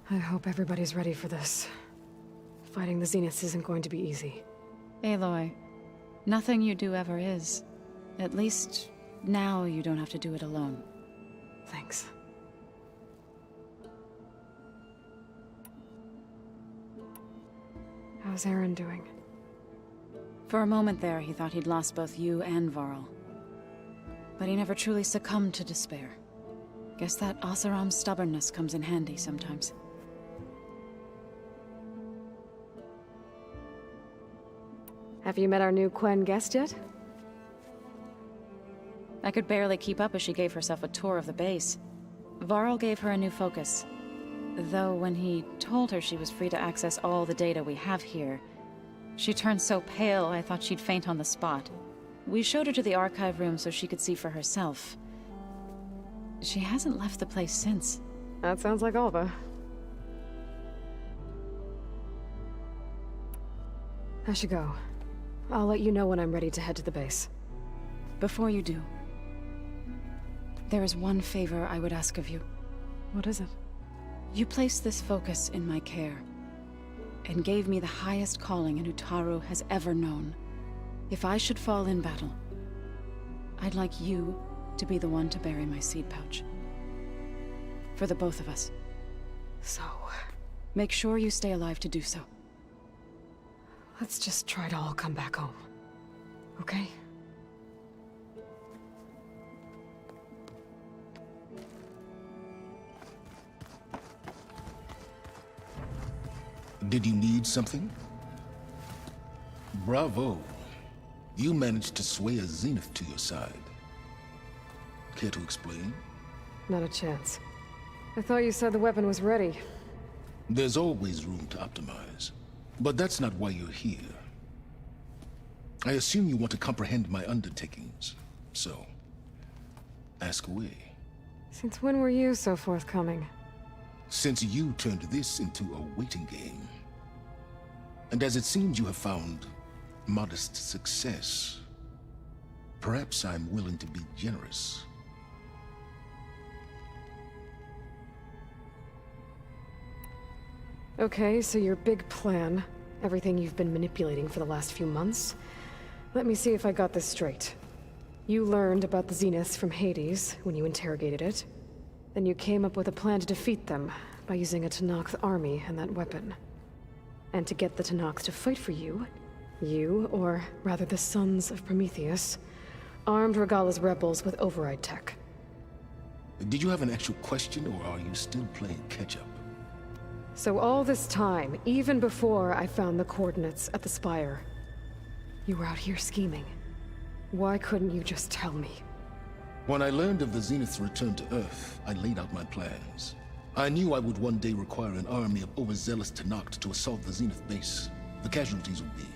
I hope everybody's ready for this. Fighting the Zeniths isn't going to be easy. Aloy, nothing you do ever is. At least, now you don't have to do it alone. Thanks. How's Aaron doing? For a moment there, he thought he'd lost both you and Varl. But he never truly succumbed to despair. Guess that Oseram's stubbornness comes in handy sometimes. Have you met our new Quen guest yet? I could barely keep up as she gave herself a tour of the base. Varl gave her a new focus. Though when he told her she was free to access all the data we have here, she turned so pale I thought she'd faint on the spot. We showed her to the archive room so she could see for herself. She hasn't left the place since. That sounds like Alva. I should go. I'll let you know when I'm ready to head to the base. Before you do, there is one favor I would ask of you. What is it? You placed this focus in my care, and gave me the highest calling an Utaru has ever known. If I should fall in battle, I'd like you to be the one to bury my seed pouch. For the both of us. So... make sure you stay alive to do so. let's just try to all come back home. Okay? Did you need something? Bravo. You managed to sway a Zenith to your side. Care to explain? Not a chance. I thought you said the weapon was ready. There's always room to optimize. But that's not why you're here. I assume you want to comprehend my undertakings. So, ask away. Since when were you so forthcoming? Since you turned this into a waiting game. And as it seems you have found modest success, perhaps I'm willing to be generous. Okay, so your big plan, everything you've been manipulating for the last few months. Let me see if I got this straight. You learned about the Zeniths from Hades when you interrogated it. Then you came up with a plan to defeat them by using a Tenakth army and that weapon. And to get the Tenakth to fight for you, or rather the Sons of Prometheus, armed Regala's rebels with override tech. Did you have an actual question, or are you still playing catch-up? So all this time, even before I found the coordinates at the Spire, you were out here scheming. Why couldn't you just tell me? When I learned of the Zenith's return to Earth, I laid out my plans. I knew I would one day require an army of overzealous Tenakth to assault the Zenith base. The casualties would be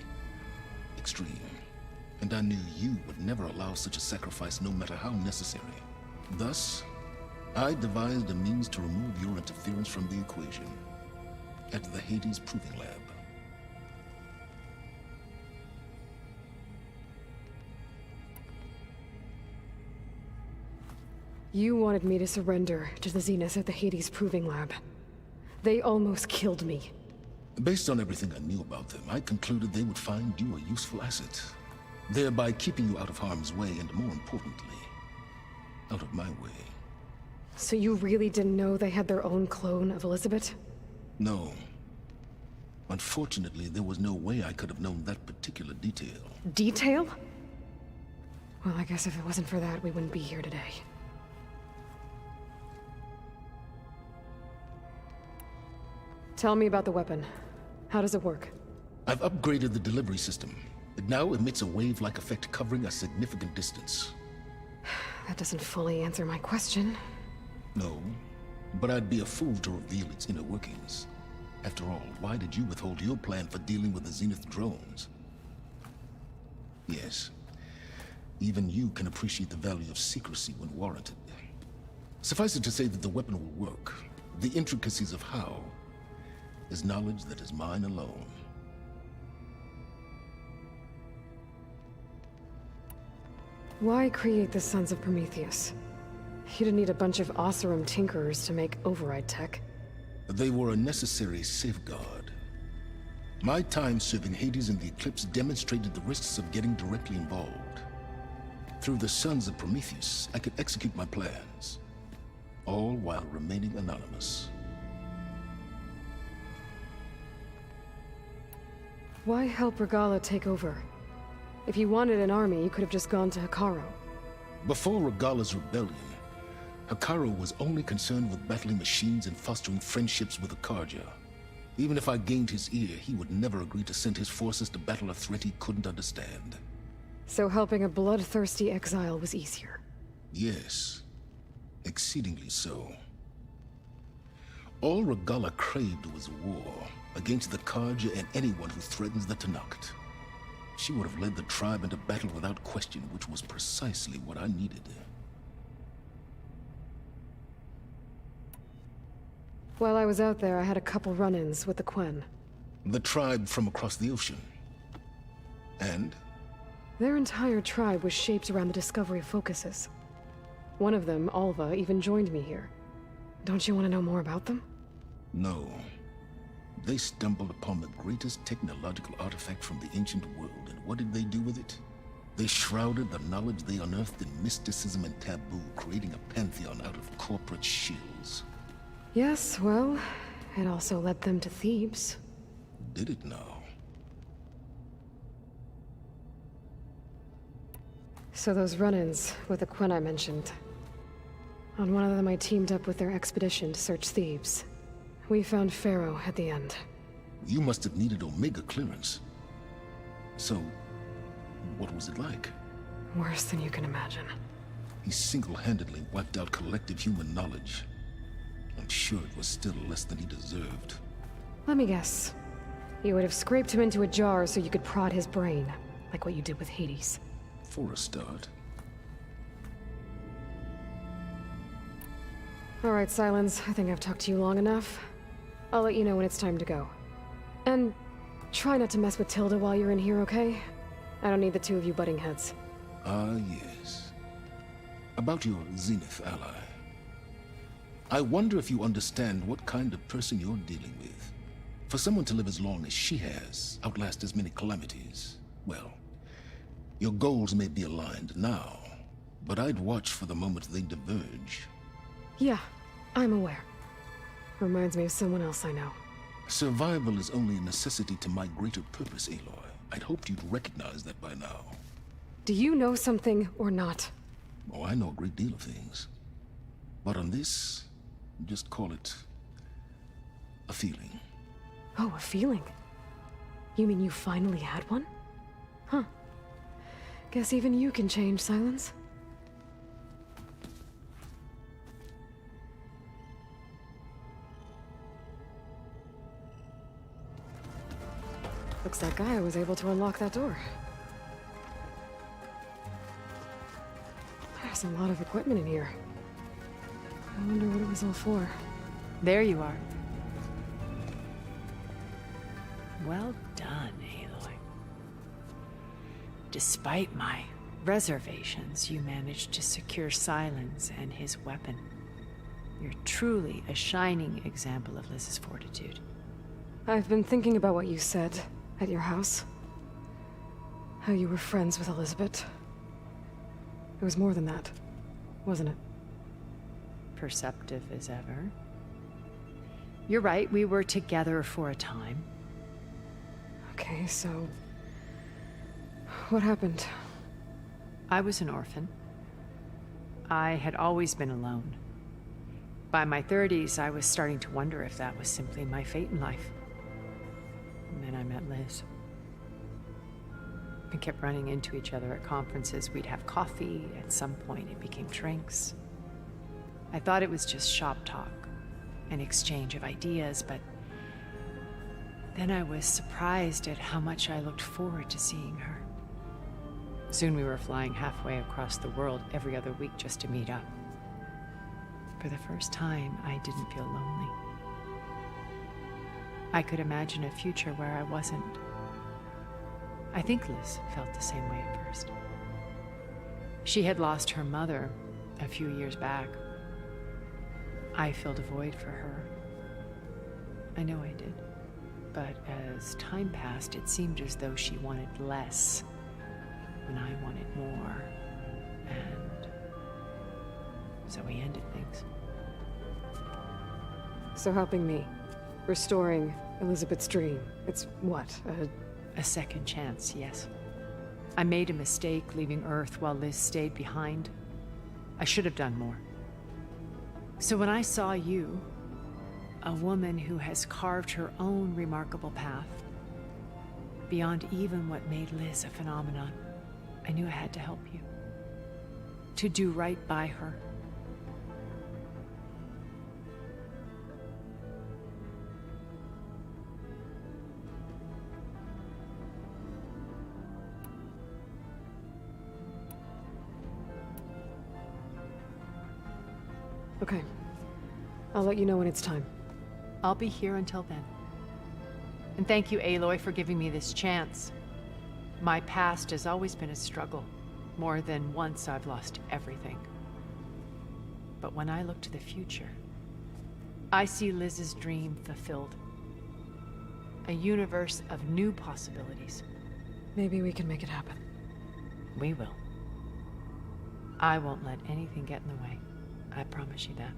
extreme. And I knew you would never allow such a sacrifice, no matter how necessary. Thus, I devised a means to remove your interference from the equation. At the Hades Proving Lab. You wanted me to surrender to the Zeniths at the Hades Proving Lab. They almost killed me. Based on everything I knew about them, I concluded they would find you a useful asset, thereby keeping you out of harm's way and, more importantly, out of my way. So you really didn't know they had their own clone of Elizabeth? No. Unfortunately, there was no way I could have known that particular detail. Detail? Well, I guess if it wasn't for that, we wouldn't be here today. Tell me about the weapon. How does it work? I've upgraded the delivery system. It now emits a wave-like effect covering a significant distance. That doesn't fully answer my question. No, but I'd be a fool to reveal its inner workings. After all, why did you withhold your plan for dealing with the Zenith drones? Yes, even you can appreciate the value of secrecy when warranted. Suffice it to say that the weapon will work. The intricacies of how is knowledge that is mine alone. Why create the Sons of Prometheus? You didn't need a bunch of Oseram tinkerers to make override tech. They were a necessary safeguard. My time serving Hades in the Eclipse demonstrated the risks of getting directly involved. Through the Sons of Prometheus, I could execute my plans, all while remaining anonymous. Why help Regala take over? If you wanted an army, you could have just gone to Hikaru. Before Regala's rebellion, Hikaru was only concerned with battling machines and fostering friendships with Akarja. Even if I gained his ear, he would never agree to send his forces to battle a threat he couldn't understand. So helping a bloodthirsty exile was easier? Yes, exceedingly so. All Regala craved was war against the Karja and anyone who threatens the Tanakh. She would have led the tribe into battle without question, which was precisely what I needed. While I was out there, I had a couple run-ins with the Quen. The tribe from across the ocean. And? Their entire tribe was shaped around the discovery of focuses. One of them, Alva, even joined me here. Don't you want to know more about them? No. They stumbled upon the greatest technological artifact from the ancient world, and what did they do with it? They shrouded the knowledge they unearthed in mysticism and taboo, creating a pantheon out of corporate shills. Yes, well, it also led them to Thebes. Did it now? So those run-ins with the Quen I mentioned. On one of them I teamed up with their expedition to search Thebes. We found Pharaoh at the end. You must have needed Omega clearance. So, what was it like? Worse than you can imagine. He single-handedly wiped out collective human knowledge. I'm sure it was still less than he deserved. Let me guess. You would have scraped him into a jar so you could prod his brain, like what you did with Hades. For a start. All right, Silence. I think I've talked to you long enough. I'll let you know when it's time to go. And try not to mess with Tilda while you're in here, okay? I don't need the two of you butting heads. Ah, yes. About your Zenith ally. I wonder if you understand what kind of person you're dealing with. For someone to live as long as she has, outlast as many calamities, well, your goals may be aligned now, but I'd watch for the moment they diverge. Yeah, I'm aware. Reminds me of someone else I know. Survival is only a necessity to my greater purpose, Aloy. I'd hoped you'd recognize that by now. Do you know something or not? Oh, I know a great deal of things. But on this, just call it a feeling. Oh, a feeling? You mean you finally had one? Huh. Guess even you can change, Silence. Looks like Gaia was able to unlock that door. There's a lot of equipment in here. I wonder what it was all for. There you are. Well done, Aloy. Despite my reservations, you managed to secure Silence and his weapon. You're truly a shining example of Liz's fortitude. I've been thinking about what you said at your house. How you were friends with Elizabeth. It was more than that, wasn't it? Perceptive as ever. You're right, we were together for a time. Okay, so... what happened? I was an orphan. I had always been alone. By my 30s, I was starting to wonder if that was simply my fate in life. And then I met Liz. We kept running into each other at conferences. We'd have coffee. At some point, it became drinks. I thought it was just shop talk, an exchange of ideas, but then I was surprised at how much I looked forward to seeing her. Soon we were flying halfway across the world every other week just to meet up. For the first time, I didn't feel lonely. I could imagine a future where I wasn't. I think Liz felt the same way at first. She had lost her mother a few years back. I filled a void for her. I know I did. But as time passed, it seemed as though she wanted less, when I wanted more. And so we ended things. So helping me, restoring Elizabeth's dream, it's what, A second chance, yes. I made a mistake leaving Earth while Liz stayed behind. I should have done more. So when I saw you, a woman who has carved her own remarkable path, beyond even what made Liz a phenomenon, I knew I had to help you. To do right by her. Okay. I'll let you know when it's time. I'll be here until then. And thank you, Aloy, for giving me this chance. My past has always been a struggle. More than once I've lost everything. But when I look to the future, I see Liz's dream fulfilled. A universe of new possibilities. Maybe we can make it happen. We will. I won't let anything get in the way. I promise you that.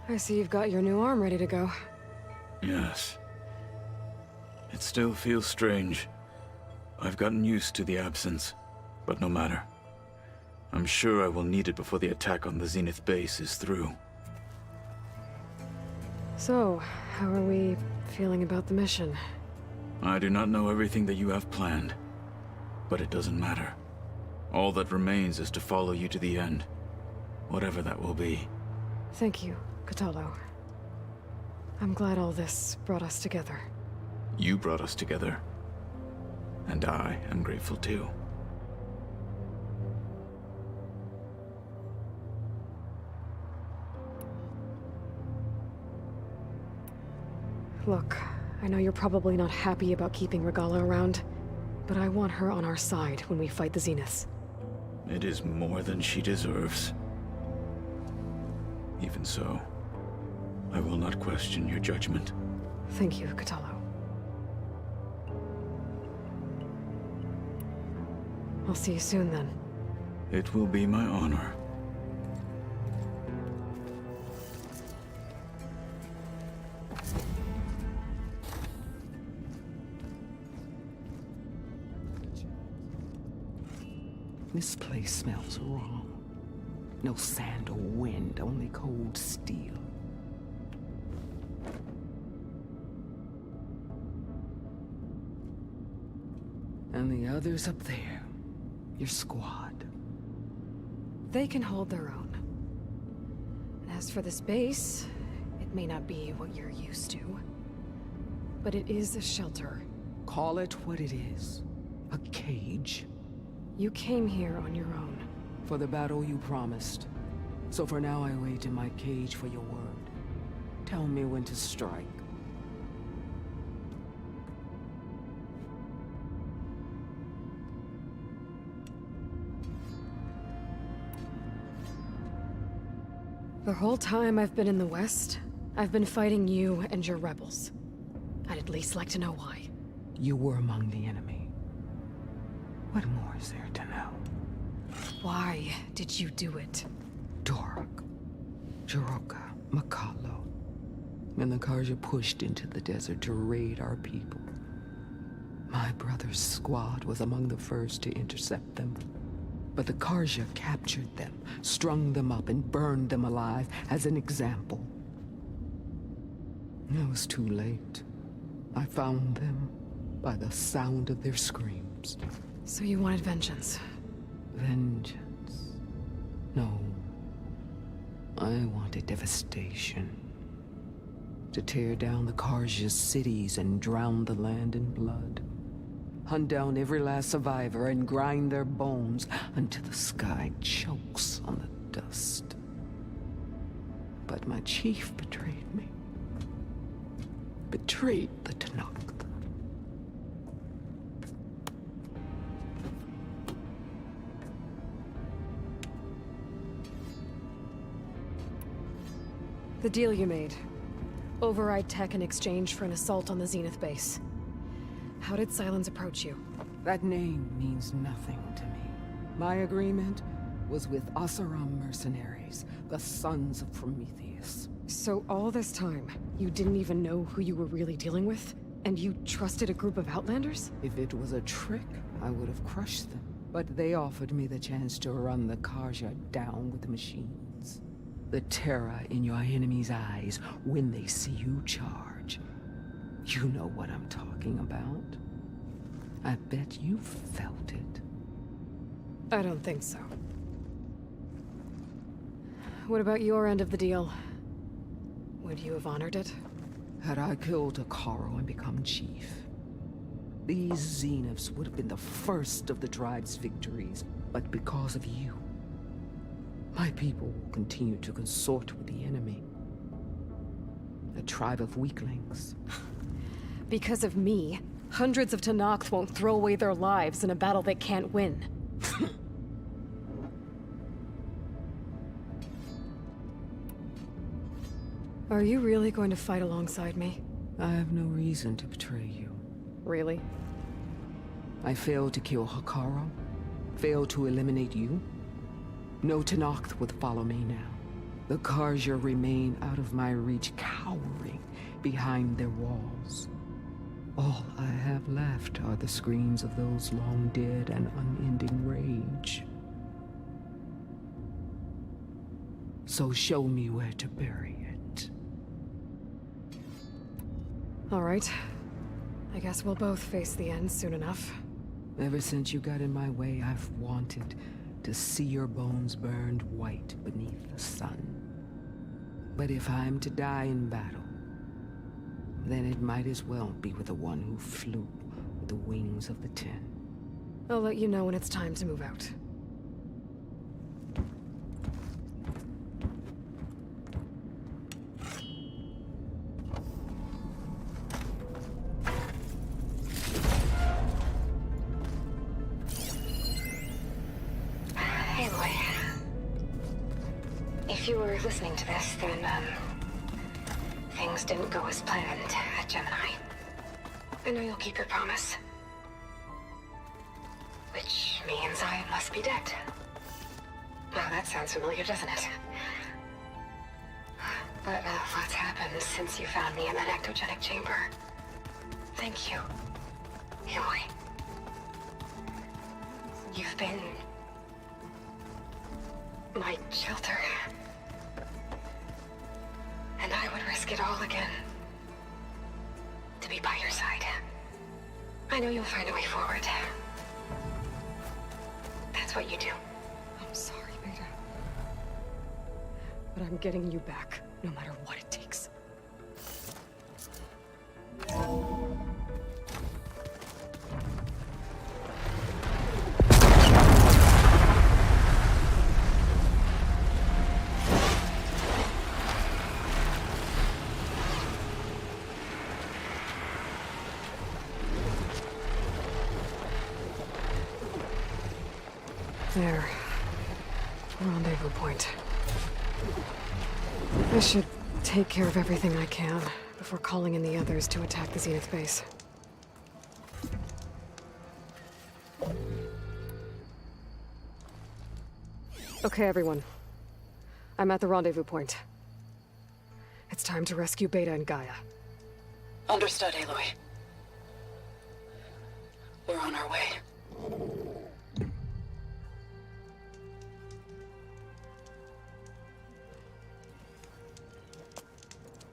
I see you've got your new arm ready to go. Yes. It still feels strange. I've gotten used to the absence, but no matter. I'm sure I will need it before the attack on the Zenith base is through. So, how are we feeling about the mission? I do not know everything that you have planned, but it doesn't matter. All that remains is to follow you to the end, whatever that will be. Thank you, Kotallo. I'm glad all this brought us together. You brought us together, and I am grateful too. Look, I know you're probably not happy about keeping Regala around, but I want her on our side when we fight the Zeniths. It is more than she deserves. Even so, I will not question your judgment. Thank you, Kotallo. I'll see you soon then. It will be my honor. This place smells wrong. No sand or wind, only cold steel. And the others up there, your squad. They can hold their own. And as for this base, it may not be what you're used to, but it is a shelter. Call it what it is. A cage. You came here on your own. For the battle you promised. So for now I wait in my cage for your word. Tell me when to strike. The whole time I've been in the West, I've been fighting you and your rebels. I'd at least like to know why. You were among the enemy. What more is there to know? Why did you do it? Dork, Jiroka, Makalo, and the Karja pushed into the desert to raid our people. My brother's squad was among the first to intercept them. But the Karja captured them, strung them up, and burned them alive as an example. It was too late. I found them by the sound of their screams. So you wanted vengeance? Vengeance? No. I wanted devastation. To tear down the Karja's cities and drown the land in blood. Hunt down every last survivor and grind their bones until the sky chokes on the dust. But my chief betrayed me. Betrayed the Tenakth. The deal you made. Override tech in exchange for an assault on the Zenith base. How did Silence approach you? That name means nothing to me. My agreement was with Oseram mercenaries, the sons of Prometheus. So all this time, you didn't even know who you were really dealing with? And you trusted a group of Outlanders? If it was a trick, I would have crushed them. But they offered me the chance to run the Karja down with the machines. The terror in your enemy's eyes when they see you charge. You know what I'm talking about. I bet you felt it. I don't think so. What about your end of the deal? Would you have honored it? Had I killed Akaro and become chief, these Zeniths would have been the first of the tribe's victories. But because of you, my people will continue to consort with the enemy. A tribe of weaklings. Because of me, hundreds of Tenakth won't throw away their lives in a battle they can't win. Are you really going to fight alongside me? I have no reason to betray you. Really? I failed to kill Hakaro, failed to eliminate you. No Tenakth would follow me now. The Karja remain out of my reach, cowering behind their walls. All I have left are the screams of those long dead and unending rage. So show me where to bury it. All right. I guess we'll both face the end soon enough. Ever since you got in my way, I've wanted to see your bones burned white beneath the sun. But if I'm to die in battle, then it might as well be with the one who flew with the wings of the 10. I'll let you know when it's time to move out. If you were listening to this, then, things didn't go as planned at Gemini. I know you'll keep your promise. Which means I must be dead. Well, that sounds familiar, doesn't it? But, what's happened since you found me in that ectogenic chamber? Thank you, Aloy. You've been my shelter. And I would risk it all again to be by your side. I know you'll find a way forward. That's what you do. I'm sorry, Beta. But I'm getting you back, no matter what it takes. There. Rendezvous point. I should take care of everything I can before calling in the others to attack the Zenith base. Okay, everyone. I'm at the rendezvous point. It's time to rescue Beta and Gaia. Understood, Aloy. We're on our way.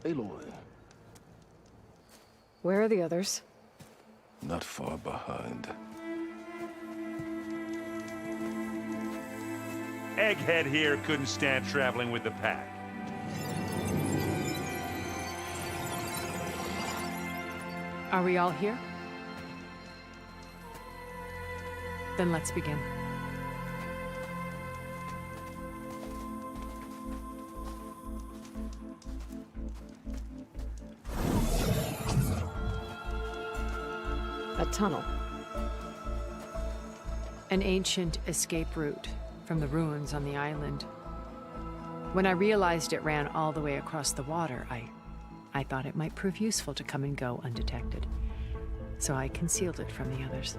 Aloy, Where are the others? not far behind. Egghead here couldn't stand traveling with the pack. Are we all here? Then let's begin. A tunnel. An ancient escape route from the ruins on the island. When I realized it ran all the way across the water, I thought it might prove useful to come and go undetected. So I concealed it from the others.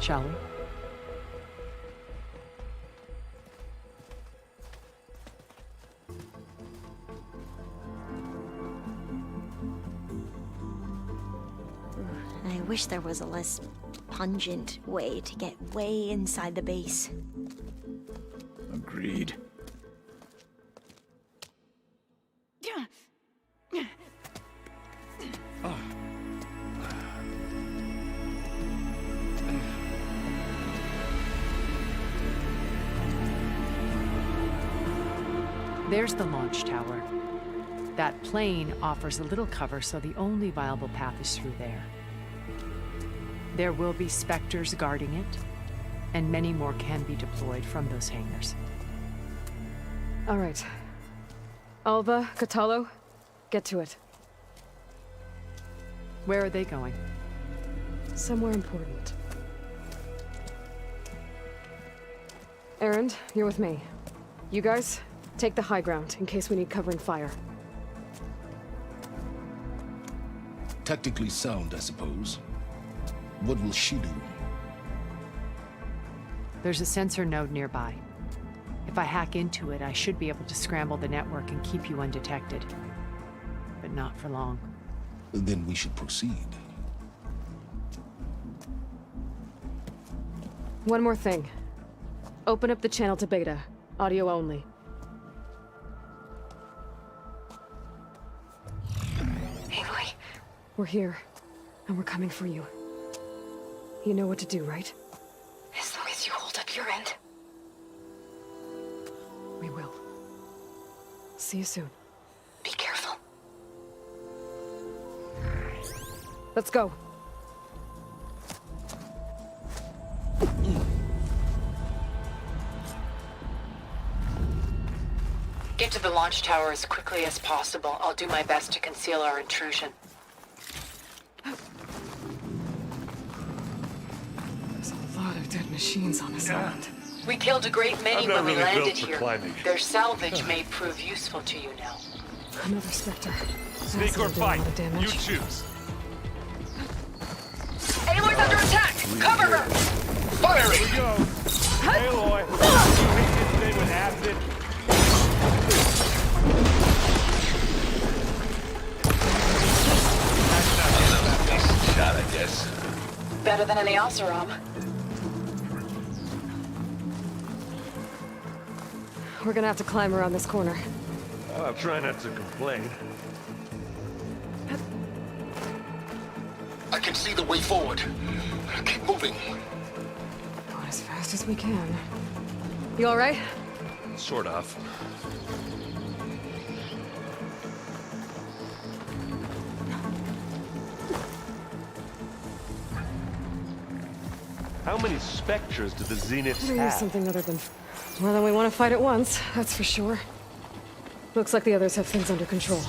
Shall we? I wish there was a less pungent way to get way inside the base. Agreed. There's the launch tower. That plane offers a little cover, so the only viable path is through there. There will be Spectres guarding it, and many more can be deployed from those hangars. All right. Alva, Catalo, get to it. Where are they going? Somewhere important. Erend, you're with me. You guys, take the high ground in case we need covering fire. Tactically sound, I suppose. What will she do? There's a sensor node nearby. If I hack into it, I should be able to scramble the network and keep you undetected. But not for long. Then we should proceed. One more thing. Open up the channel to beta. Audio only. Aloy, We're here, and we're coming for you. You know what to do, right? as long as you hold up your end. We will. See you soon. Be careful. Let's go. Get to the launch tower as quickly as possible. I'll do my best to conceal our intrusion. There's a lot of dead machines on this island. We killed a great many I'm not when we really built landed for here. climbing. Their salvage may prove useful to you now. Another Spectre. Sneak That's or gonna do a fight? lot of damage. You choose. Aloy's under attack! Cover her! Here we go. Aloy, you hit this thing with acid. Shot, I guess. Better than any Oseram. We're gonna have to climb around this corner. I'll try not to complain. I can see the way forward. Keep moving. Going as fast as we can. You all right? Sort of. How many Spectres do the Zeniths Use have? something other than... More than we want to fight at once, that's for sure. Looks like the others have things under control.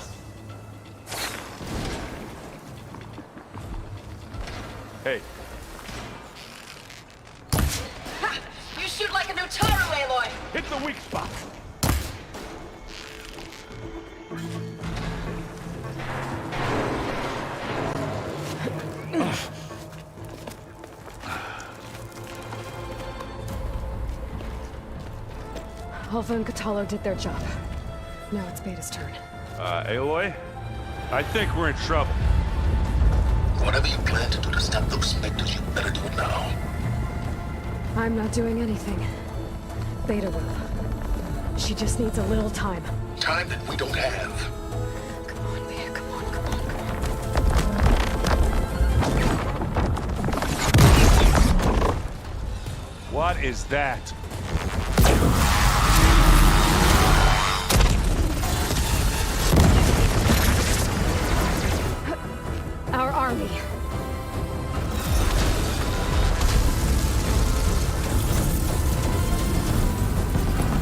Hey, Ha! You shoot like a Notaru, Aloy! hit the weak spot. Alva and Catalo did their job. Now it's Beta's turn. Aloy? I think we're in trouble. Whatever you plan to do to stop those Spectres, you better do it now. I'm not doing anything. Beta will. She just needs a little time. Time that we don't have. Come on, Beta, come on, come on, come on. What is that? Our army.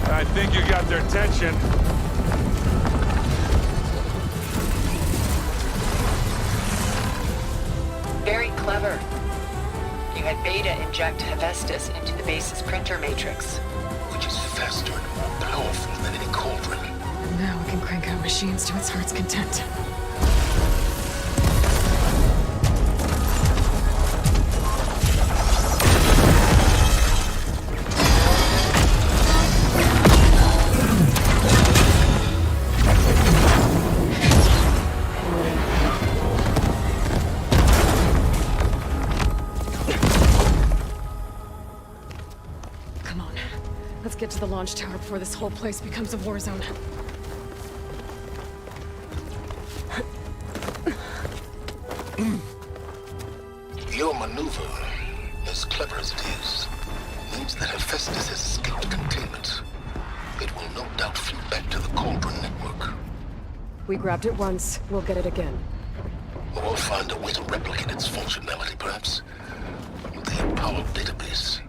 I think you got their attention. Very clever. You had Beta inject Hephaestus into the base's printer matrix. Which is faster and more powerful than any cauldron. Now we can crank out machines to its heart's content. Get to the launch tower before this whole place becomes a war zone. Your maneuver, as clever as it is, means that Hephaestus has escaped containment. It will no doubt flew back to the Cauldron network. We grabbed it once, we'll get it again. Or find a way to replicate its functionality, perhaps, with the Apollo database.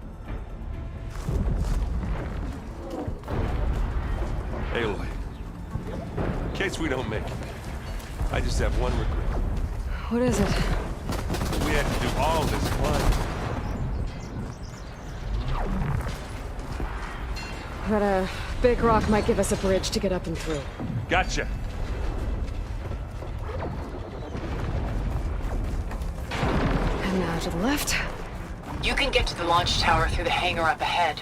Aloy, in case we don't make it, I just have one regret. What is it? We had to do all this climbing. But a big rock might give us a bridge to get up and through. Gotcha. And now to the left. You can get to the launch tower through the hangar up ahead.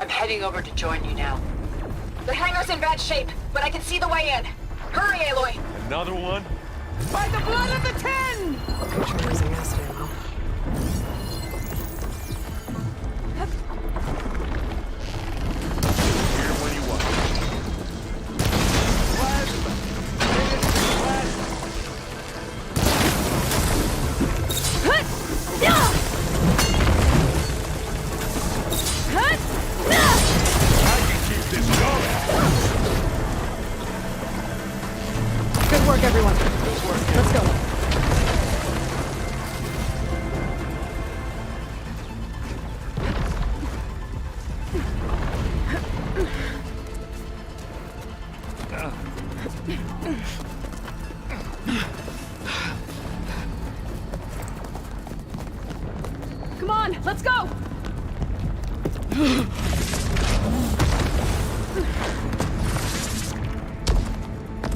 I'm heading over to join you now. The hangar's in bad shape, but I can see the way in. Hurry, Aloy! Another one? By the blood of the Ten! Good try using acid ammo. Here when you want. Good work, everyone. Let's go. Come on, let's go!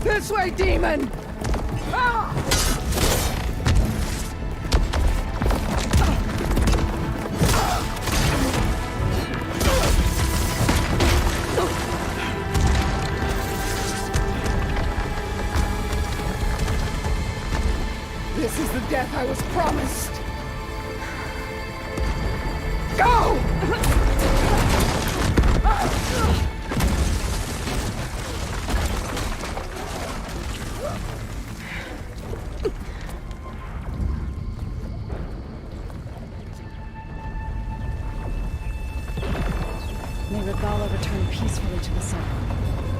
This way, demon! Ah! This is the death I was promised. Go! May Regala return peacefully to the sun.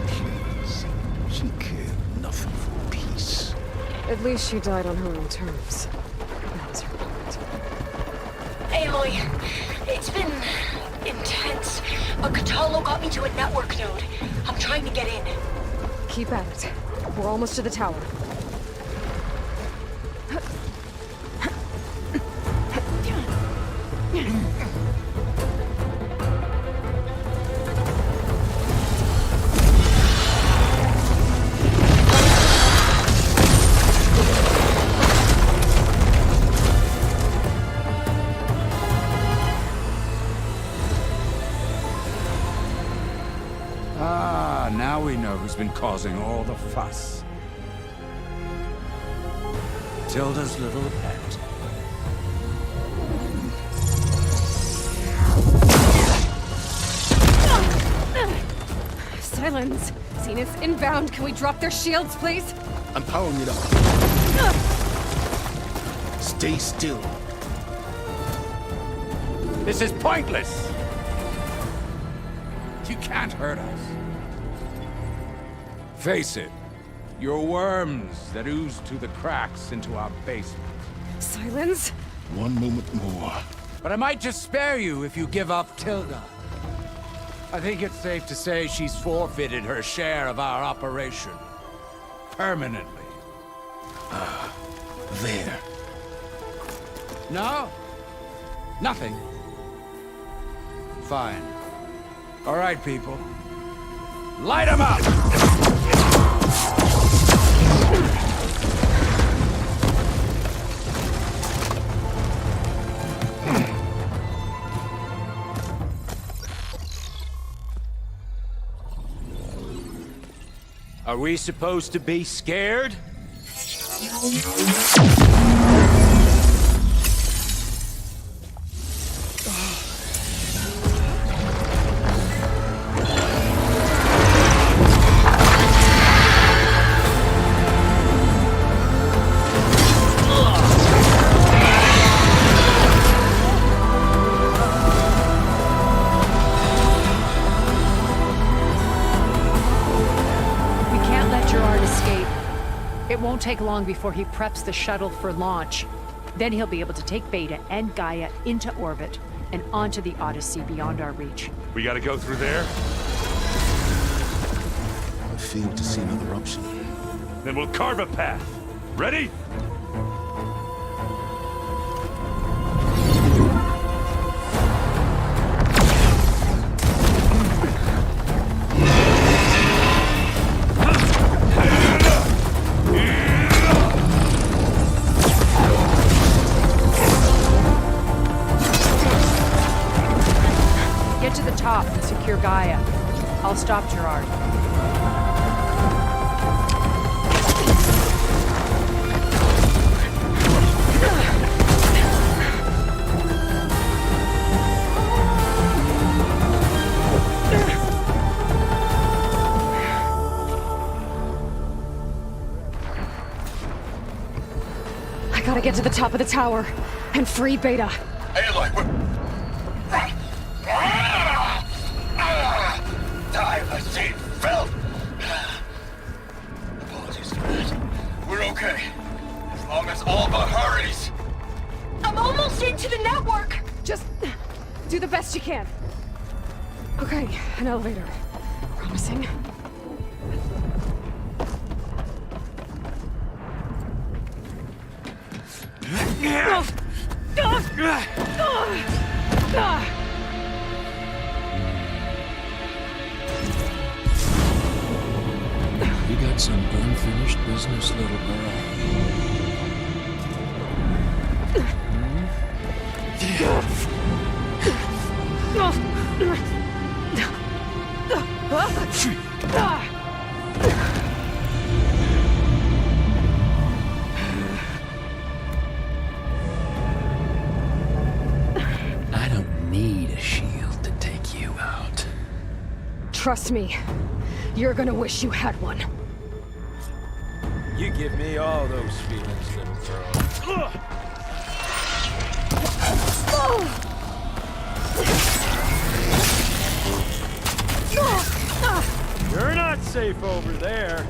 Please. She cared nothing for peace. At least she died on her own terms. That was her point. Aloy, it's been intense. A Catalo got me to a network node. I'm trying to get in. Keep at it. We're almost to the tower. Ah, now we know who's been causing all the fuss. Tilda's little pet. Silence! Zenith inbound. Can we drop their shields, please? I'm powering it up. Stay still. This is pointless! You can't hurt us. Face it, you're worms that ooze through the cracks into our basement. Silence? One moment more. But I might just spare you if you give up Tilda. I think it's safe to say she's forfeited her share of our operation. Permanently. There. No? Nothing. Fine. All right, people. Light 'em up! Are we supposed to be scared? It won't take long before he preps the shuttle for launch. Then he'll be able to take Beta and Gaia into orbit and onto the Odyssey beyond our reach. We gotta go through there? I failed to see another option. Then we'll carve a path. Ready? Secure Gaia. I'll stop Gerard. I gotta get to the top of the tower and free Beta. Aloy, I see filth! Apologies for that. We're okay. As long as all but hurries. I'm almost into the network! Just do the best you can. Okay, an elevator. Promising. You got some unfinished business, little girl. I don't need a shield to take you out. Trust me, you're gonna wish you had one. You give me all those feelings, little girl. You're not safe over there.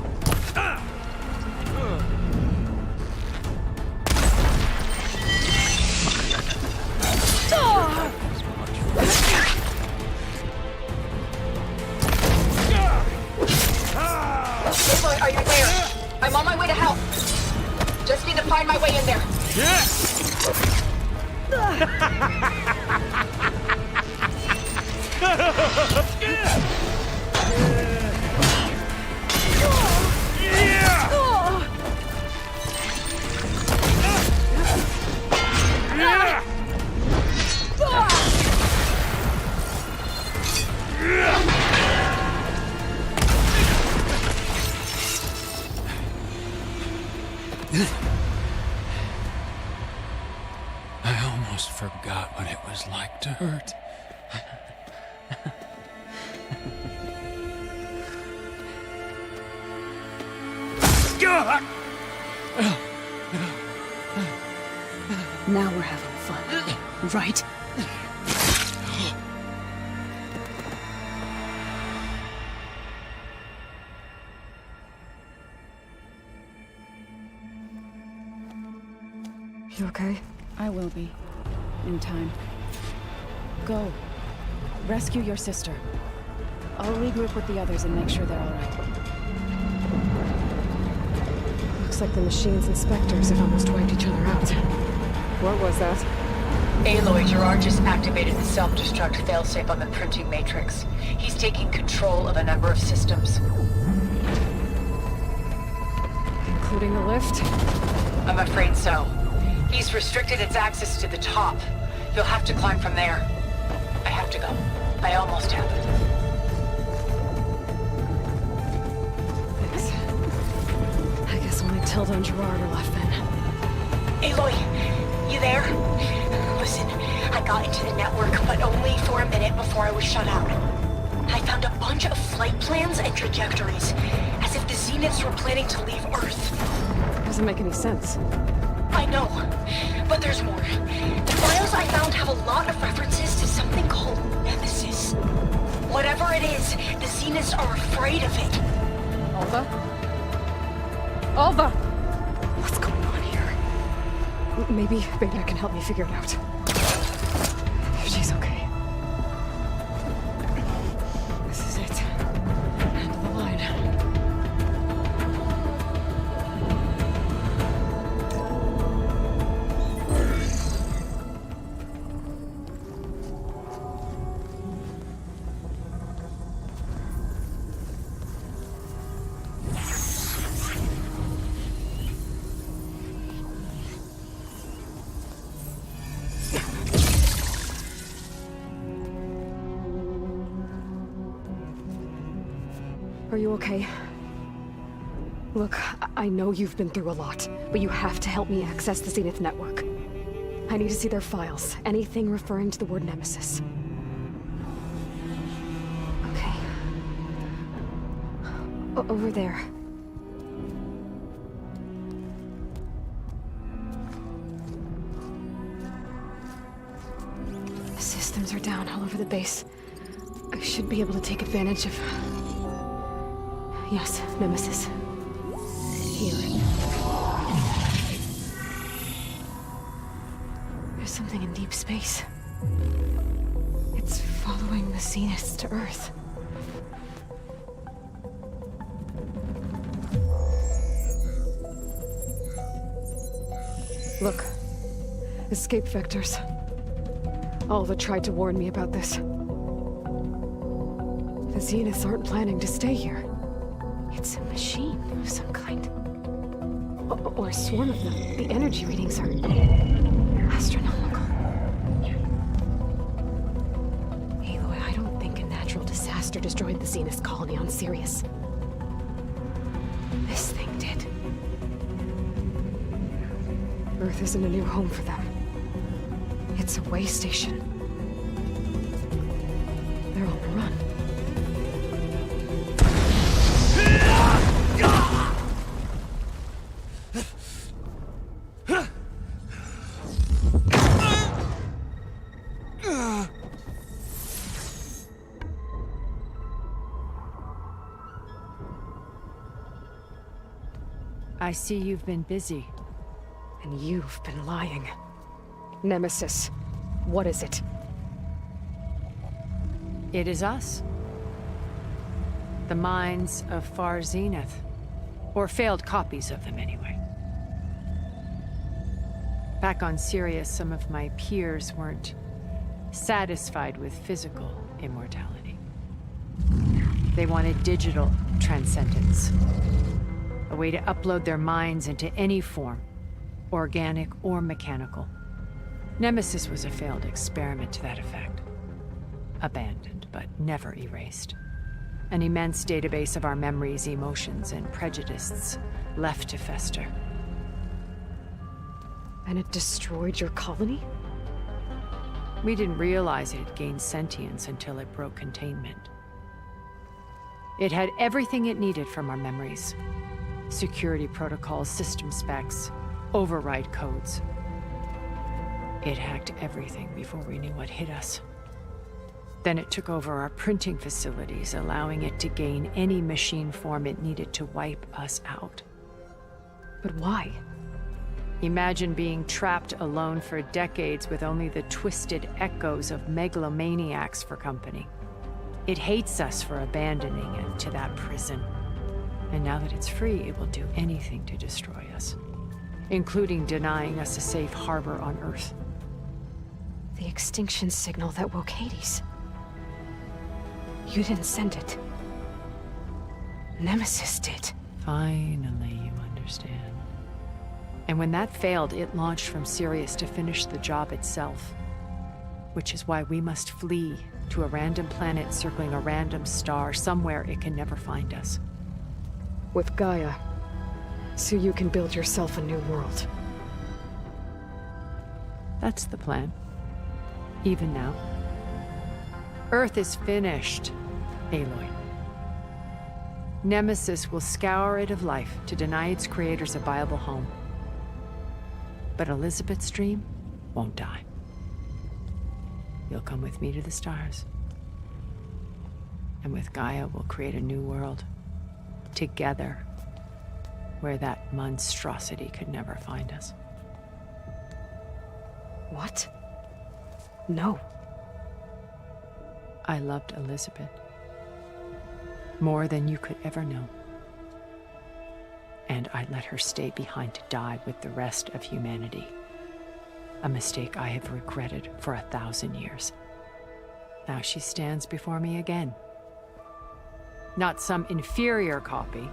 Aloy, are you there? I'm on my way to help. Just need to find my way in there. I almost forgot what it was like to hurt. Now we're having fun, right? You okay? I will be. In time. Go. Rescue your sister. I'll regroup with the others and make sure they're all right. Looks like the machine's inspectors have almost wiped each other out. What was that? Aloy, Gerard just activated the self-destruct failsafe on the printing matrix. He's taking control of a number of systems. Including the lift? I'm afraid so. He's restricted its access to the top. You'll have to climb from there. I have to go. I almost have it. Thanks. I guess only Tilda and Gerard are left then. Aloy, you there? Listen, I got into the network, but only for a minute before I was shut out. I found a bunch of flight plans and trajectories, as if the Zeniths were planning to leave Earth. Doesn't make any sense. I know, but there's more. The files I found have a lot of references to something called Nemesis. Whatever it is, the Zeniths are afraid of it. Alva? Alva! What's going on here? Maybe Beta can help me figure it out. If she's okay. This is it. End of the line. Are you okay? Look, I know you've been through a lot, but you have to help me access the Zenith network. I need to see their files, anything referring to the word Nemesis. Okay. Over there. The systems are down all over the base. I should be able to take advantage of... Yes, Nemesis. Here. There's something in deep space. It's following the Zeniths to Earth. Look. Escape vectors. Alva tried to warn me about this. The Zeniths aren't planning to stay here. It's a machine of some kind. Or a swarm of them. The energy readings are astronomical. Aloy, I don't think a natural disaster destroyed the Zenith colony on Sirius. This thing did. Earth isn't a new home for them. It's a way station. They're on the run. I see you've been busy. And you've been lying. Nemesis, what is it? It is us. The minds of Far Zenith. Or failed copies of them, anyway. Back on Sirius, some of my peers weren't satisfied with physical immortality. They wanted digital transcendence. A way to upload their minds into any form, organic or mechanical. Nemesis was a failed experiment to that effect. Abandoned, but never erased. An immense database of our memories, emotions, and prejudices left to fester. And it destroyed your colony? We didn't realize it had gained sentience until it broke containment. It had everything it needed from our memories. Security protocols, system specs, override codes. It hacked everything before we knew what hit us. Then it took over our printing facilities, allowing it to gain any machine form it needed to wipe us out. But why? Imagine being trapped alone for decades with only the twisted echoes of megalomaniacs for company. It hates us for abandoning it to that prison. And now that it's free, it will do anything to destroy us, including denying us a safe harbor on Earth. extinction signal that woke Hades. You didn't send it. Nemesis did. Finally, you understand. And when that failed, it launched from Sirius to finish the job itself. Which is why we must flee to a random planet circling a random star, somewhere it can never find us. With Gaia, so you can build yourself a new world. That's the plan. Even now. Earth is finished, Aloy. Nemesis will scour it of life to deny its creators a viable home. But Elizabeth's dream won't die. You'll come with me to the stars. And with Gaia, we'll create a new world. Together. Where that monstrosity could never find us. What? No. I loved Elizabeth. More than you could ever know. And I let her stay behind to die with the rest of humanity. A mistake I have regretted for 1,000 years. Now she stands before me again. Not some inferior copy,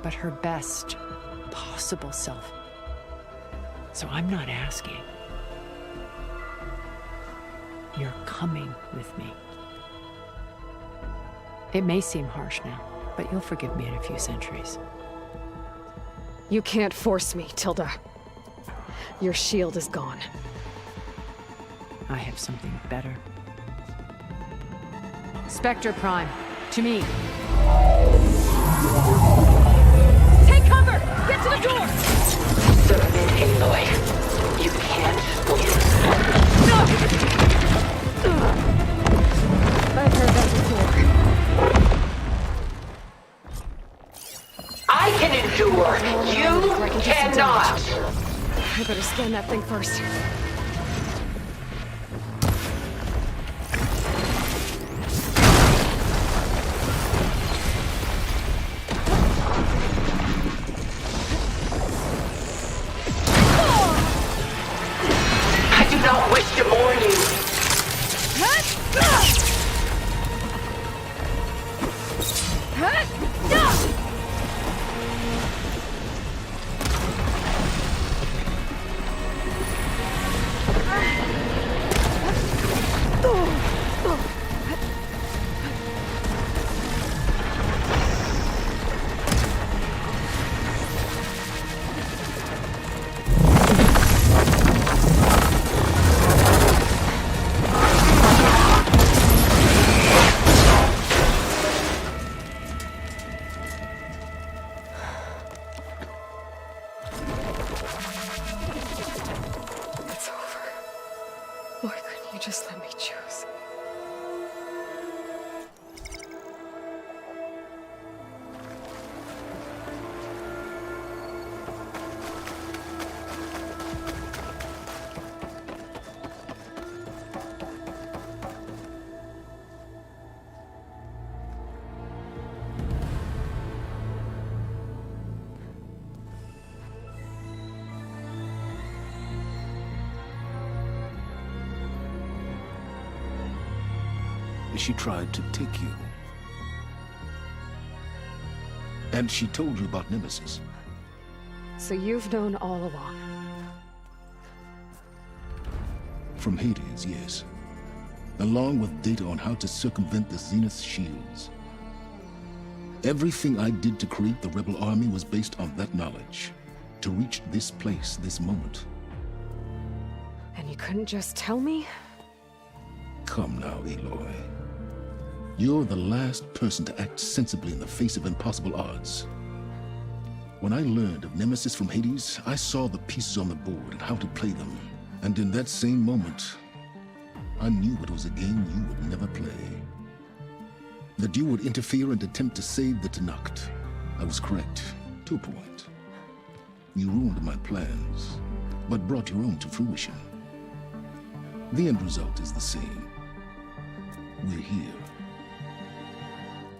but her best possible self. So I'm not asking. You're coming with me. It may seem harsh now, but you'll forgive me in a few centuries. You can't force me, Tilda. Your shield is gone. I have something better. Spectre Prime, to me. Take cover! Get to the door! Submit, Aloy. You can't win. I've heard that before. I can endure. You cannot. I better scan that thing first. I do not wish to mourn you. Just let me choose. She tried to take you. And she told you about Nemesis. So you've known all along. From Hades, yes. Along with data on how to circumvent the Zenith's shields. Everything I did to create the rebel army was based on that knowledge. To reach this place, this moment. And you couldn't just tell me? Come now, Aloy. You're the last person to act sensibly in the face of impossible odds. When I learned of Nemesis from Hades, I saw the pieces on the board and how to play them. And in that same moment, I knew it was a game you would never play. That you would interfere and attempt to save the Tenakt. I was correct, to a point. You ruined my plans, but brought your own to fruition. The end result is the same. We're here.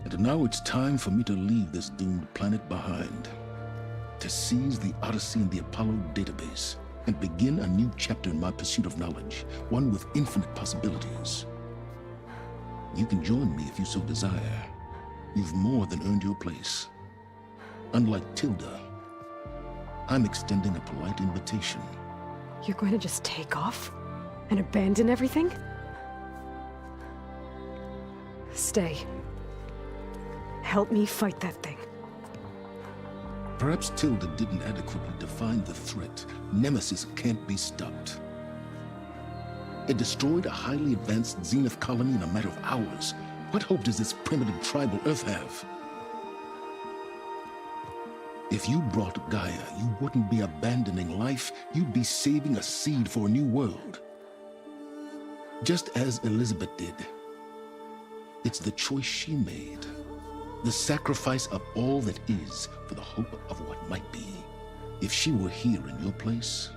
And now it's time for me to leave this doomed planet behind. To seize the Odyssey and the Apollo database. and begin a new chapter in my pursuit of knowledge, one with infinite possibilities. You can join me if you so desire. You've more than earned your place. Unlike Tilda, I'm extending a polite invitation. You're going to just take off? And abandon everything? Stay. Help me fight that thing. Perhaps Tilda didn't adequately define the threat. Nemesis can't be stopped. It destroyed a highly advanced Zenith colony in a matter of hours. What hope does this primitive tribal Earth have? If you brought Gaia, you wouldn't be abandoning life, you'd be saving a seed for a new world. Just as Elizabeth did. It's the choice she made. The sacrifice of all that is for the hope of what might be. If she were here in your place,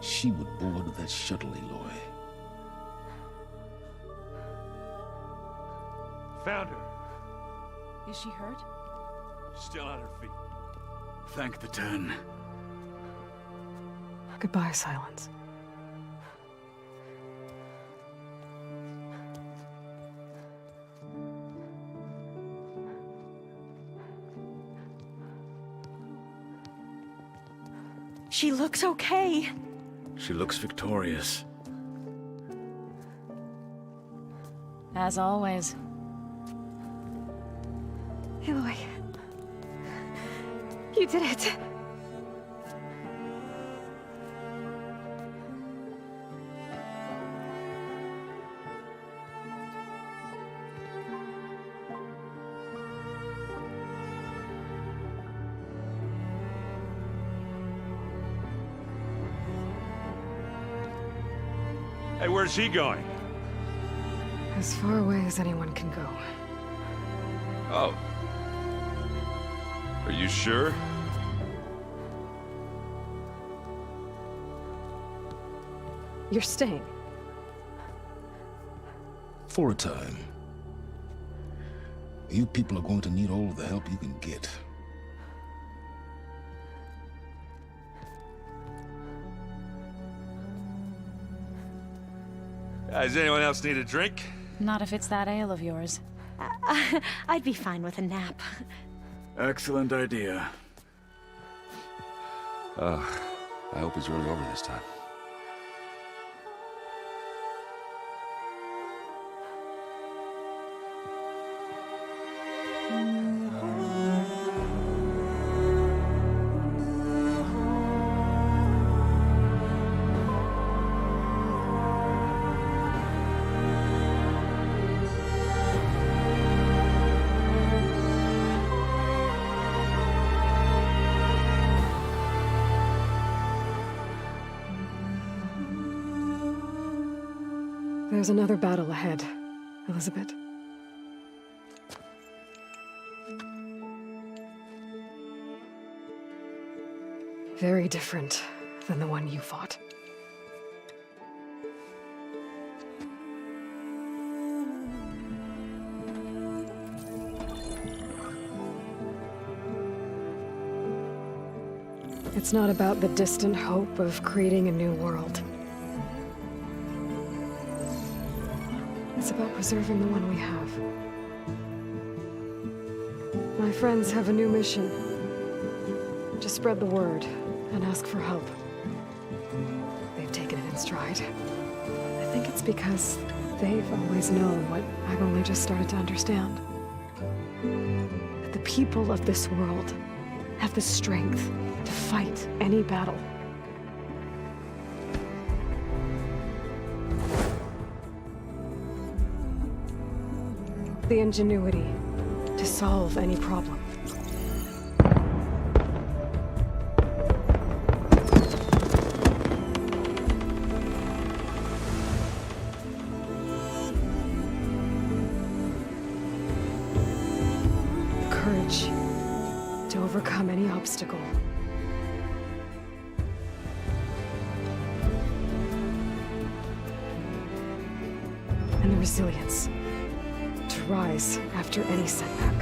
she would board that shuttle, Aloy. Found her. Is she hurt? Still on her feet. Thank the Ten. Goodbye, Silence. She looks okay. She looks victorious. As always. Aloy. You did it. Hey, where's he going? As far away as anyone can go. Oh. Are you sure? You're staying. For a time. You people are going to need all of the help you can get. Does anyone else need a drink? Not if it's that ale of yours. I'd be fine with a nap. Excellent idea. I hope he's really over this time. There's another battle ahead, Elizabeth. Very different than the one you fought. It's not about the distant hope of creating a new world. It's about preserving the one we have. My friends have a new mission. To spread the word and ask for help. They've taken it in stride. I think it's because they've always known what I've only just started to understand. That the people of this world have the strength to fight any battle. The ingenuity to solve any problem. The courage to overcome any obstacle. And the resilience to rise after any setback.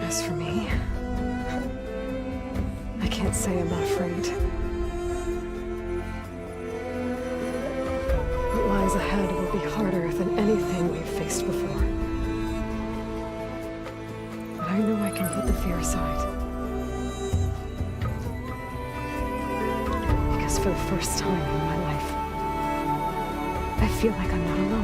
As for me, I can't say I'm not afraid. What lies ahead will be harder than anything we've faced before. But I know I can put the fear aside. Because for the first time in my life, I feel like I'm not alone.